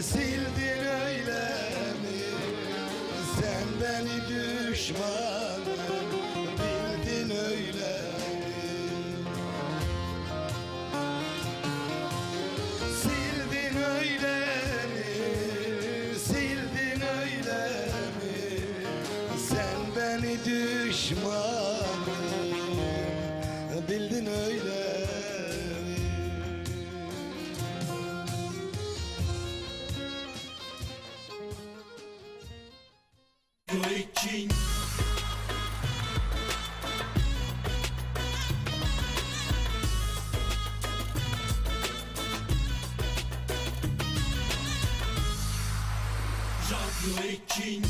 Sildin öyle mi sen beni düşmanım, bildin öyle mi? Sildin öyle mi, sildin öyle mi sen beni düşmanım, bildin öyle mi? King. Radyo King.